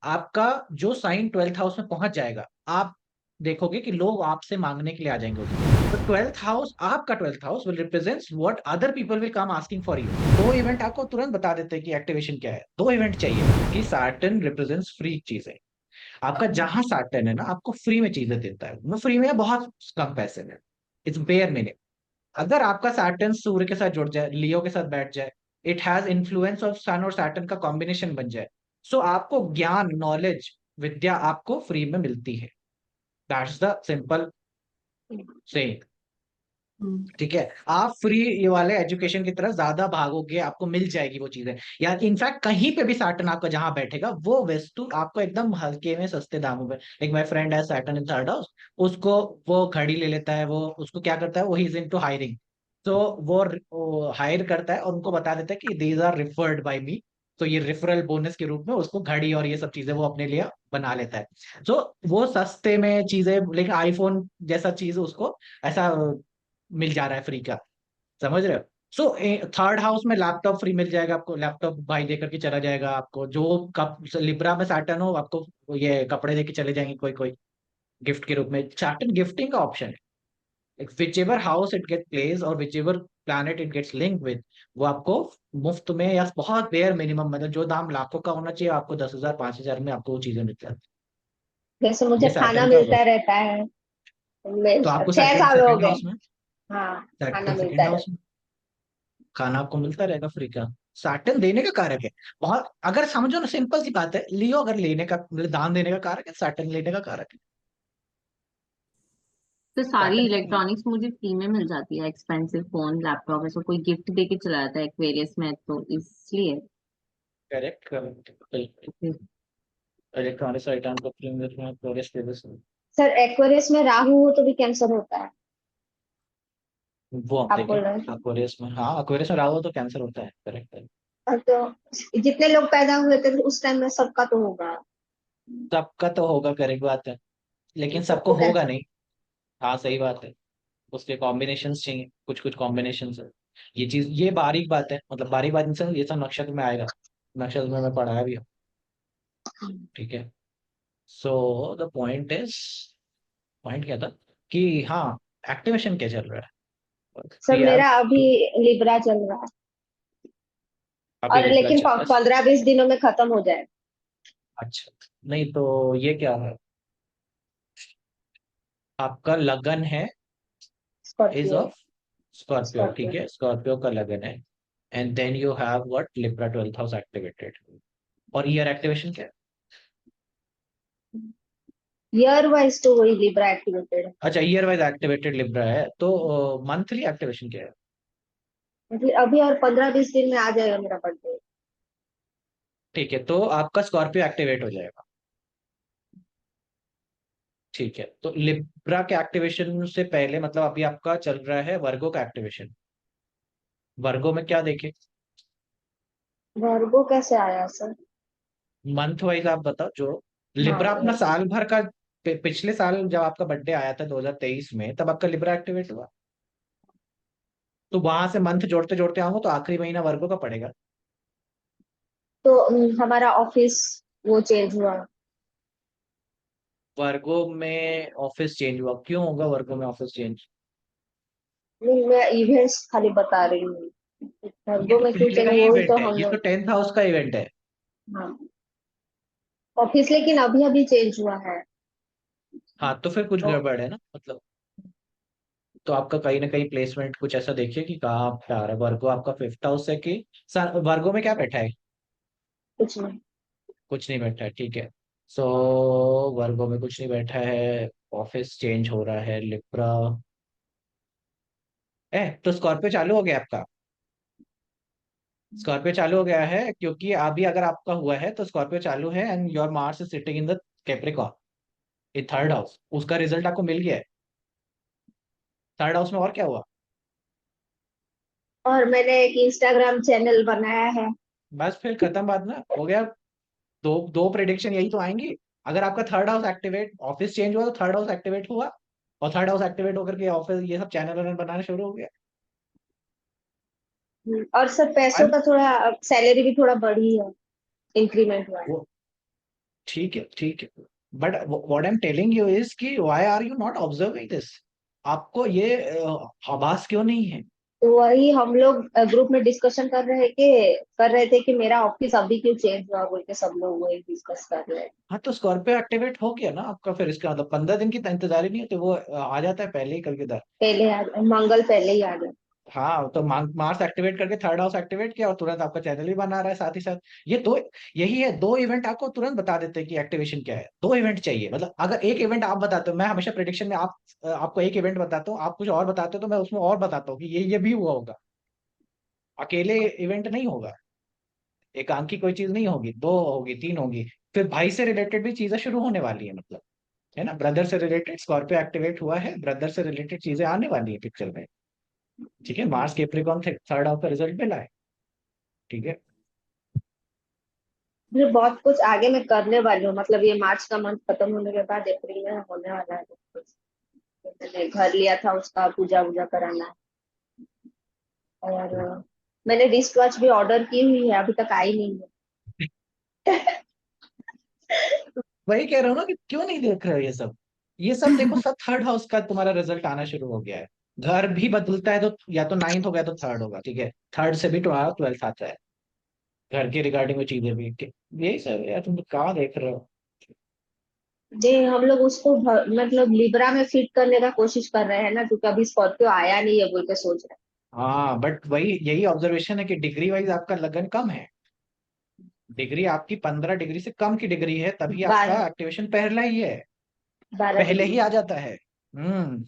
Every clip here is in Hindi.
आपका जो साइन 12th हाउस में पहुंच जाएगा, आप देखोगे कि लोग आपसे मांगने के लिए आ जाएंगे उस दिन। तो 12th हाउस, आपका 12th house will represents what other people will come asking for you. दो इवेंट आपको तुरंत बता देते हैं कि एक्टिवेशन क्या है। दो इवेंट चाहिए कि सैटर्न रिप्रेजेंट्स फ्री चीजें। आपका जहां सैटर्न है ना, आपको फ्री में चीजें देता है, वो फ्री में बहुत कम पैसे में। Its bare minimum. अगर आपका सैटर्न सूर्य के साथ जुड़ जाए, लियो के साथ बैठ जाए, इट हैज इन्फ्लुएंस ऑफ सन और सैटर्न का कॉम्बिनेशन बन जाए, सो आपको ज्ञान, नॉलेज, विद्या आपको फ्री में मिलती है। That's the simple saying. Hmm. ठीक है, आप फ्री ये वाले एजुकेशन की तरफ ज्यादा भागोगे, आपको मिल जाएगी वो चीजें। या इनफैक्ट कहीं पे भी सैटर्न आपका जहां बैठेगा, वो वस्तु आपको एकदम हल्के में सस्ते दामों में। लाइक माय फ्रेंड है सैटर्न इन थर्ड हाउस, उसको वो घड़ी ले लेता है, वो उसको क्या करता है, वो ही इज इनटू हायरिंग। तो वो हायर करता है और उनको बता देता है कि दीज आर रिफर्ड बाय मी। तो ये रेफरल बोनस के रूप में उसको घड़ी और ये सब चीजें वो अपने लिए बना लेता है। तो वो सस्ते में चीजें, लेकिन आईफोन जैसा चीज उसको ऐसा मिल जा रहा है फ्री का। समझ रहे हो? सो थर्ड हाउस में लैपटॉप फ्री मिल जाएगा आपको, लैपटॉप भाई देकर के चला जाएगा आपको। जो कप लिब्रा में सैटर्न हो, आपको ये कपड़े देके चले जाएंगे कोई कोई, गिफ्ट के रूप में। सैटर्न गिफ्टिंग का ऑप्शन है। Whichever house it get place और whichever planet it gets link with, वो आपको मुफ्त में या बहुत बेयर मिनिमम, मतलब जो दाम लाखों का होना चाहिए, आपको 10,000 5,000 में आपको वो चीजें मिल जाती जैसे है। मुझे ये खाना सैटर्न का मिलता वर्क। रहता है, मैं तो आपको 6 साल हो सेकंड गए। हाउस में, हाँ, खाना सैटर्न मिलता सेकंड रहता। हाउस में खाना आपको मिलता रहेगा फ्री का। सैटर्न देने का कारक है। बहुत, अगर समझो ना, सिंपल सी बात है, लियो अगर लेने का, मतलब दान देने का कारक है, सैटर्न लेने का कारक है। तो सारी सैटर्न की इलेक्ट्रॉनिक्स मुझे फ्री में मिल जाती है, एक्सपेंसिव फोन लैपटॉप ऐसा कोई गिफ्ट दे के चला जाता है एक्वेरियस में, तो इसलिए। करेक्ट, इलेक्ट्रॉनिक्स आइटम को फ्री में प्रोग्रेस टेबल्स। सर एक्वेरियस में राहु हो तो भी कैंसर होता है, वो आप आप देखें। बोल रहे हैं। एक्वेरियस में, हाँ, एक्वेरियस में रहा हो तो कैंसर होता है, करेक्ट है। तो जितने लोग पैदा हुए थे उस टाइम में सबका तो होगा, सबका तो होगा, करेक्ट बात है, लेकिन सबको सबको होगा कैंसर। नहीं। हाँ सही बात है। उसके कॉम्बिनेशन चाहिए, कुछ कुछ कॉम्बिनेशन है। ये चीज, ये बारीक बात है, मतलब बारीक बात से ये सब नक्षत्र में आएगा। नक्षत्र में मैं पढ़ाया भी हूँ। ठीक है। So the point is, point क्या था कि हाँ, एक्टिवेशन क्या चल रहा है। सर वी हैव मेरा अभी टू। लिब्रा चल रहा है, अभी और लिब्रा लेकिन चल रहा है। 15-20 दिनों में खत्म हो जाए। अच्छा, नहीं तो ये क्या है, आपका लगन है, इज स्कॉर्पियो। ऑफ स्कॉर्पियो, ठीक स्कॉर्पियो। है, स्कॉर्पियो का लगन है। And then you have what, Libra 12th house activated. और ईयर एक्टिवेशन क्या है? ईयर वाइज तो वही लिब्रा एक्टिवेटेड है। अच्छा, ईयर वाइज एक्टिवेटेड लिब्रा है, तो मंथली एक्टिवेशन क्या है? मतलब अभी और 15-20 दिन में आ जाएगा मेरा बर्थडे। ठीक है, तो आपका स्कॉर्पियो एक्टिवेट हो जाएगा। ठीक है, तो लिब्रा के एक्टिवेशन से पहले, मतलब अभी आपका चल रहा है वर्गो का एक्टिवेशन। वर्गो में क्या देखे? वर्गो कैसे आया सर? मंथ वाइज आप बताओ जो। हाँ, लिब्रा अपना साल भर का, पिछले साल जब आपका बर्थडे आया था 2023 में, तब आपका लिब्रा एक्टिवेट हुआ। तो वहां से मंथ जोड़ते जोड़ते आऊंगा तो आखिरी महीना वर्गो का पड़ेगा। तो हमारा ऑफिस वो चेंज हुआ। वर्गो में ऑफिस चेंज हुआ, क्यों होगा वर्गो में ऑफिस चेंज? नहीं, मैं इवेंट्स खाली बता रही हूँ, ये वर्गो तो में क्यों पहले चेंज का ही हुआ वही तो इवेंट है, हम ये तो लोग। 10th हाउस का इवेंट है। हाँ, ऑफिस लेकिन अभी अभी चेंज हुआ है। हाँ, तो फिर कुछ तो गड़बड़ है ना, मतलब। तो आपका कहीं ना कहीं प्लेसमेंट कुछ ऐसा देखिए कि कहाँ पे आ रहा है। वर्गो आपका 5th हाउस है कि वर्गो में क्या बैठा है? कुछ नहीं। कुछ नहीं बैठा है, ठीक है। सो वर्गो में कुछ नहीं बैठा है, ऑफिस चेंज हो रहा है, लिब्रा। तो स्कॉर्पियो चालू हो गया आपका। स्कॉर्पियो चालू हो गया है, क्योंकि अभी अगर आपका हुआ है तो स्कॉर्पियो चालू है, and your Mars is sitting in the Capricorn, ये थर्ड हाउस। उसका रिजल्ट आपको मिल गया है। थर्ड हाउस में और क्या हुआ? और मैंने एक इंस्टाग्राम चैनल बनाया है। बस फिर खत्म बात ना, हो गया। दो दो प्रेडिक्शन यही तो आएंगी। अगर आपका third house activate, office change हुआ तो थर्ड हाउस एक्टिवेट हुआ, और थर्ड हाउस एक्टिवेट होकर के ऑफिस ये सब चैनल वैनल बनाना शुरू हो गया। और सर पैसों And का थोड़ा, सैलरी भी थोड़ा बढ़ी है, इंक्रीमेंट हुआ है। वो ठीक है, ठीक है। But what I am telling you is कि why are you not observing this? आपको ये आभास क्यों नहीं है? तो वही हम लोग ग्रुप में डिस्कशन कर रहे थे कि मेरा ऑफिस अभी क्यों चेंज हुआ बोल के सब लोग वही डिस्कस कर रहे हैं। हाँ, तो स्कॉर्पियो एक्टिवेट हो गया ना आपका, फिर इसका मतलब 15 दिन की तो इंतजार ही नहीं होती, वो आ जाता है पहले ही कभी कभी। पहले आ मंगल पहले ही आ गया। हाँ, तो मार्स एक्टिवेट करके थर्ड हाउस एक्टिवेट किया और तुरंत आपका चैनल भी बना रहा है साथ ही साथ। ये दो, यही है, दो इवेंट आपको तुरंत बता देते हैं कि एक्टिवेशन क्या है। दो इवेंट चाहिए, मतलब अगर एक इवेंट आप बताते हो, मैं हमेशा प्रिडिक्शन में आपको एक इवेंट बताता हूँ, आप कुछ और बताते हो तो मैं उसमें और बताता हूँ कि ये भी हुआ होगा। अकेले इवेंट नहीं होगा, एकांकी कोई चीज नहीं होगी, दो होगी, तीन होगी। फिर भाई से रिलेटेड भी चीजें शुरू होने वाली है, मतलब, है ना, ब्रदर से रिलेटेड स्कॉर्पियो एक्टिवेट हुआ है, ब्रदर से रिलेटेड चीजें आने वाली है पिक्चर में। ठीक है, मार्स केप्रिकॉन थे, थर्ड हाउस का रिजल्ट मिला है। ठीक है। मुझे बहुत कुछ आगे मैं करने वाली हूँ, मतलब ये मार्च का मंथ खत्म होने के बाद अप्रैल में होने वाला है बहुत कुछ। तो मैंने घर लिया था, उसका पूजा वूजा कराना है। और मैंने रिस्ट वॉच भी ऑर्डर की हुई है, अभी तक आई नहीं है। वही कह रहा हूँ ना कि क्यों नहीं देख रहे हो ये सब। ये सब देखो, सब थर्ड हाउस का तुम्हारा रिजल्ट आना शुरू हो गया है। घर भी बदलता है तो या तो नाइन्थ होगा या तो थर्ड होगा, ठीक है, थर्ड से भी तुम्हारा ट्वेल्थ आता है। घर के रिगार्डिंग वो चीजें भी यही सब है यार, तुम कहाँ देख रहे हो? जी, हम लोग उसको मतलब लिब्रा में फिट करने का कोशिश कर रहे हैं ना, क्योंकि अभी स्कॉर्पियो आया नहीं है बोल के सोच रहे हाँ, बट वही यही ऑब्जर्वेशन है कि डिग्री वाइज आपका लगन कम है। डिग्री आपकी 15 डिग्री से कम की डिग्री है, हैं। तभी आपका एक्टिवेशन पहला ही है, 12 पहले डिग्री ही आ जाता है। हम्म।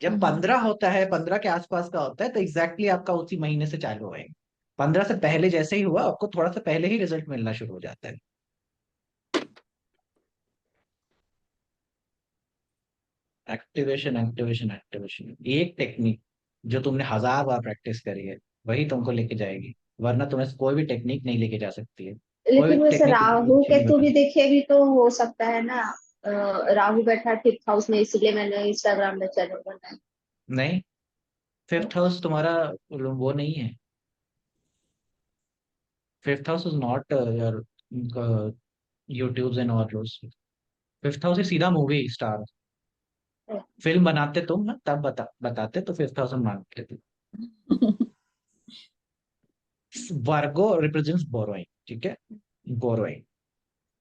जब हम्म। 15 होता है, 15 के आसपास का होता है, तो एग्जैक्टली आपका उसी महीने से चालू होएगा। 15 से पहले जैसे ही हुआ, आपको थोड़ा सा पहले ही रिजल्ट मिलना शुरू हो जाता है। एक्टिवेशन, एक्टिवेशन, एक्टिवेशन, एक टेक्निक जो तुमने 1000 बार प्रैक्टिस करी है, वही तुमको लेके जाएगी। वरना तुम्हें कोई भी टेक्निक नहीं लेके जा सकती है। कोई लेकिन वैसे टेक्निक तुम्हें राहु अच्छी नहीं केतु बता भी सकती। देखे भी तो हो सकता है ना। राहु बैठा है 5th हाउस में, इसलिए मैंने इंस्टाग्राम में चैनल बनाया। नहीं, फिफ्थ हाउस तुम्हारा वो नहीं है। Fifth house is not your YouTube and all rose. Fifth house सीधा मूवी स्टार। फिल्म बनाते तुम ना, तब बताते तो 5000 मांगते थे। वर्गो रिप्रेजेंट्स बोरोइंग, ठीक है, बोरोइंग।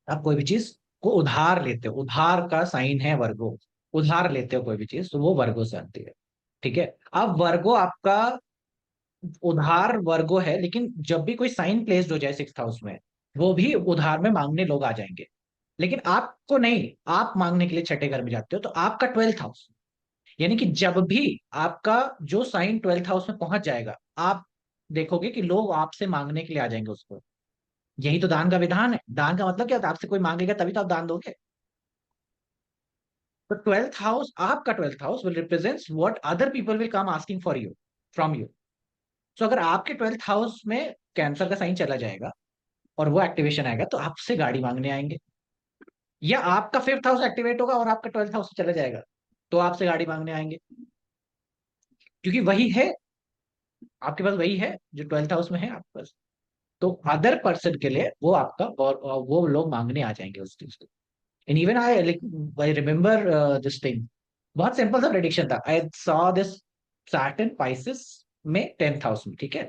आप कोई भी चीज को उधार लेते हो, उधार का साइन है वर्गो। उधार लेते हो कोई भी चीज तो वो वर्गो से आती है। ठीक है। अब वर्गो आपका उधार वर्गो है, लेकिन जब भी कोई साइन प्लेस्ड हो जाए सिक्स हाउस में, वो भी उधार में मांगने लोग आ जाएंगे। लेकिन आपको नहीं, आप मांगने के लिए छठे घर में जाते हो, तो आपका 12th हाउस, यानी कि जब भी आपका जो साइन 12th हाउस में पहुंच जाएगा, आप देखोगे कि लोग आपसे मांगने के लिए आ जाएंगे उसको। यही तो दान का विधान है। दान का मतलब क्या होता है? आपसे कोई मांगेगा तभी तो आप दान दोगे। तो 12th हाउस, आपका 12th house will represents what other people will come asking for you, from you. So अगर आपके 12th हाउस में कैंसर का साइन चला जाएगा और वो एक्टिवेशन आएगा, तो आपसे गाड़ी मांगने आएंगे। या आपका 5th हाउस एक्टिवेट होगा और आपका 12th हाउस चला जाएगा, तो आपसे गाड़ी मांगने आएंगे, क्योंकि वही है, आपके पास वही है जो 12th हाउस में है आपके पास। तो अदर पर्सन के लिए वो आपका, और वो लोग मांगने आ जाएंगे उस चीज को। And even I remember this thing. बहुत सिंपल सा प्रेडिक्शन था, I saw this Saturn Pisces में 10th हाउस में, ठीक है।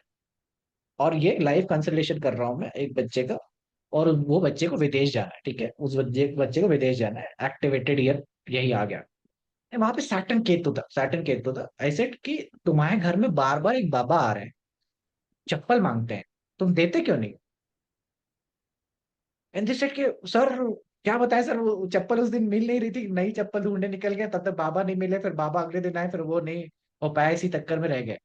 और ये लाइव कंसल्टेशन कर रहा हूँ मैं एक बच्चे का, और वो बच्चे को विदेश जाना है, ठीक है, उस बच्चे बच्चे को विदेश जाना है, एक्टिवेटेड ईयर यही आ गया। वहां पे सैटर्न केतु था, सैटर्न केतु था। आई सेड कि तुम्हारे घर में बार बार एक बाबा आ रहे हैं, चप्पल मांगते हैं, तुम देते क्यों नहीं? एंड दे सेड कि सर, क्या बताएं सर, वो चप्पल उस दिन मिल नहीं रही थी, नई चप्पल ढूंढने निकल गया, तब तक बाबा नहीं मिले, फिर बाबा अगले दिन आए, फिर वो नहीं हो पाया, इसी चक्कर में रह गए।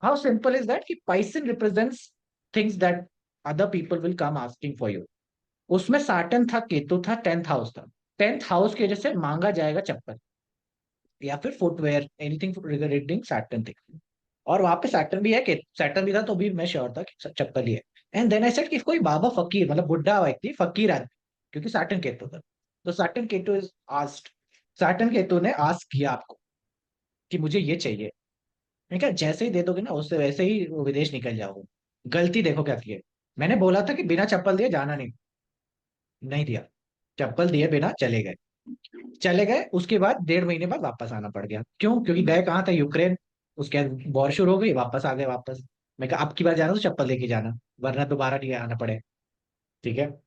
हाउ सिंपल इज दैट कि Pisces represents things that other people will come asking for you. उसमें सैटर्न था, केतु था, 10th हाउस था। 10th हाउस की वजह से मांगा जाएगा चप्पल या फिर footwear, anything regarding Saturn thing. और वहां पे सैटर्न भी है, कि सैटर्न भी था, तो भी मैं श्योर था कि चप्पल ही है। एंड देन आई सेड कि कोई बाबा फकीर, मतलब बुढ़ा व्यक्ति, फकीर आदमी, क्योंकि सैटर्न केतु था। तो Saturn Ketu is asked, Saturn Ketu ने आस्क किया आपको कि मुझे ये चाहिए। ठीक है, जैसे ही दे दोगे ना, उससे वैसे ही वो विदेश निकल जाओगे। गलती देखो क्या की है। मैंने बोला था कि बिना चप्पल दिए जाना नहीं। नहीं दिया। चप्पल दिए बिना चले गए। चले गए, उसके बाद 1.5 महीने बाद वापस आना पड़ गया। क्यों? क्योंकि गए कहाँ था, यूक्रेन। उसके बाद वॉर शुरू हो गई, वापस आ गए वापस। मैं कहा अब की बार जाना तो चप्पल लेके जाना, वरना दोबारा नहीं आना पड़े। ठीक है।